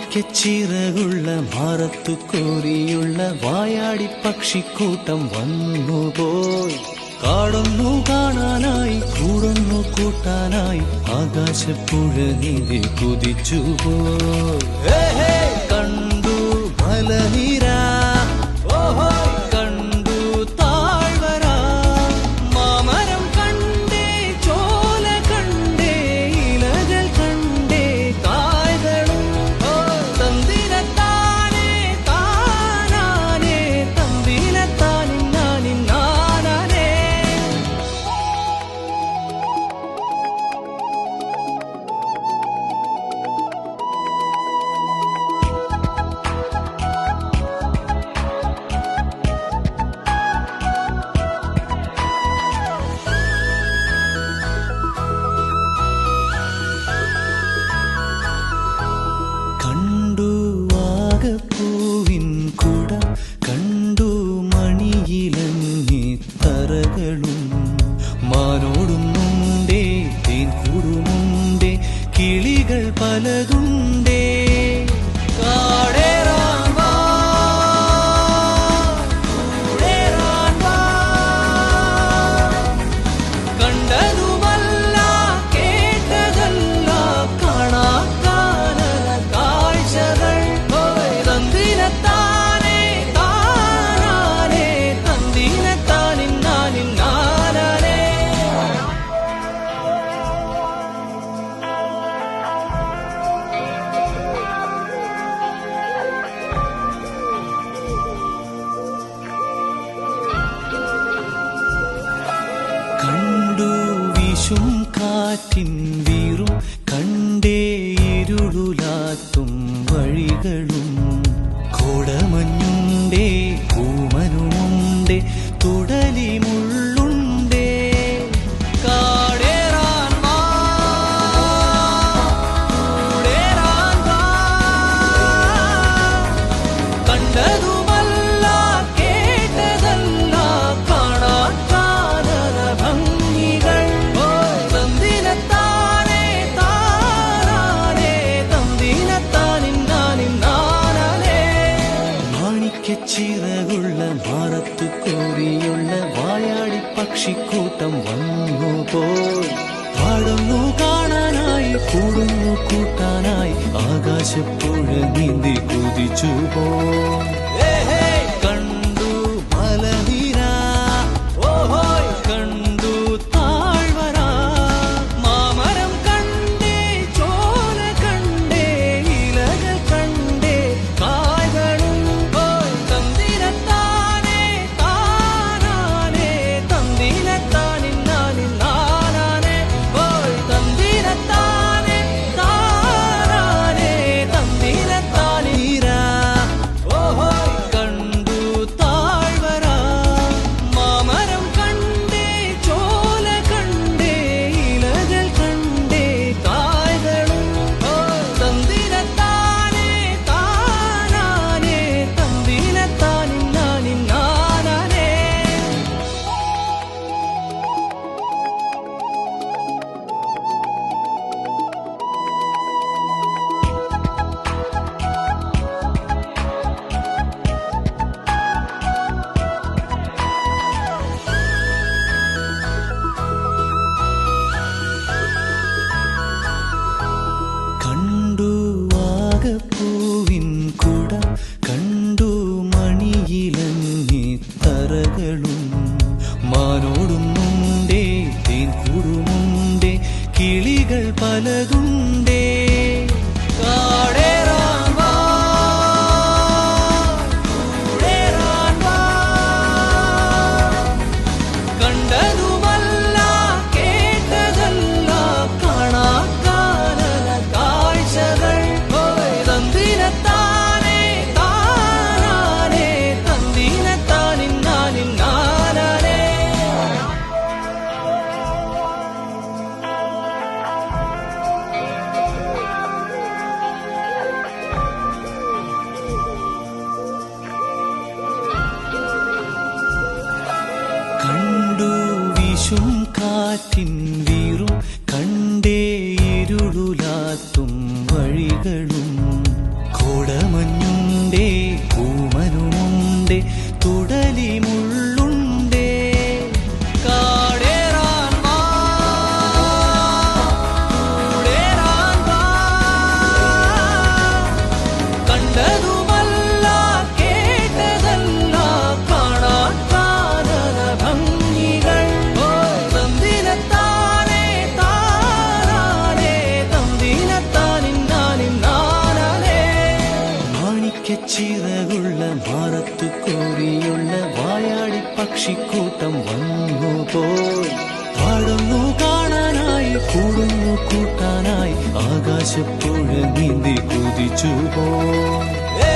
മാണിക്യച്ചിറകുള്ള മാറത്തു കോരിയുള്ള വായാടി പക്ഷിക്കൂട്ടം വന്നുപോയി. കാടൊന്നു കാണാനായി കൂടൊന്നു കൂട്ടാനായി ആകാശപ്പുഴനിധി കുതിച്ചുപോയി. കണ്ടു മലനിര, കണ്ടു താഴ്വര, മാമരം കണ്ടേ, ചോല കണ്ടേ, ഇലകൾ കണ്ടേ, കായ്കളും തന്തിരത്താനേ താനാനേ, തന്തിരത്താനിന്നാനിന്നാനേ. കണ്ടു വാഗപ്പൂവിൻ കുട, കണ്ടു മണിയിലങ്ങി തറകളും, മാനോടുന്നുണ്ടേ തേൻകൂടുമുണ്ടേ, കിളികൾ പലതുണ്ടേ. കാടേറാൻ വാ, കൂടേറാൻ വാ, കണ്ടതുമല്ല കേട്ടതല്ല കാണാക്കാനല കാഴ്ചകൾ. തന്തിരത്താനേ താനാനേ, തന്തിരത്താനിന്നാനിന്നാനേ. കണ്ടു വീശും കാറ്റിൻ വീറും, കണ്ടേ ഇരുളുലാത്തും വഴികളും, കോടമഞ്ഞുണ്ടേ കൂമനുമുണ്ടേ, തുടലി മുള്ളുണ്ടേ. കാടേറാൻ വാ, കൂടേറാൻ വാ, കണ്ടതുമല്ല കേട്ടതല്ല കാണാക്കാനല ഭംഗികൾ. തന്തിരത്താനേ താനാനേ, തന്തിരത്താനിന്നാനിന്നാനേ. മാണിക്യച്ചിറകുള്ള മാറത്തു കോരിയുള്ള വായാടി പക്ഷിക്കൂട്ടം വന്നുപോയി. പാടുന്നു കാണാനായി കൂടുന്നു കൂട്ടാനായി ആകാശപ്പുഴ നീന്തി കുതിച്ചുപോയി. കണ്ടു മലനിര, കണ്ടു താഴ്വര, മാമരം കണ്ടേ, ചോല കണ്ടേ, ഇലകൾ കണ്ടേ, കായ്കളും തന്തിരത്താനേ താനാനേ, തന്തിരത്താനിന്നാനിന്നാനേ. തന്തിരത്താനേ താനാനേ, തന്തിരത്താനിര, കണ്ടു താഴ്വര, മാമരം കണ്ടേ, ചോല കണ്ടേ, ഇലകൾ കണ്ടേ, കായ്കളും തന്തിരത്താനേ താനാനേ, തന്തിരത്താനിന്നാനിന്നാനേ. കണ്ടു വാഗപ്പൂവിൻ കുട, കണ്ടു മണിയിലങ്ങി തറകളും, മാനോടുന്നുണ്ടേ തേൻകൂടുമുണ്ടേ, കിളികൾ പലതുണ്ടേ. കാടേറാൻ വാ, കൂടേറാൻ വാ, കണ്ടതുമല്ല കേട്ടതല്ല കാണാക്കാനല കാഴ്ചകൾ. തന്തിരത്താനേ താനാനേ, തന്തിരത്താനിന്നാനിന്നാനേ. കണ്ടു വീശും കാറ്റിൻ വീറും, കണ്ടേ ഇരുളുലാത്തും വഴികളും, വായാടി പക്ഷിക്കൂട്ടം വന്നു പോയി. പാടുന്നു കാണാനായി, കൂടുന്നു കൂട്ടാനായി, ആകാശപ്പുഴ നീന്തി കുതിച്ചു പോയി.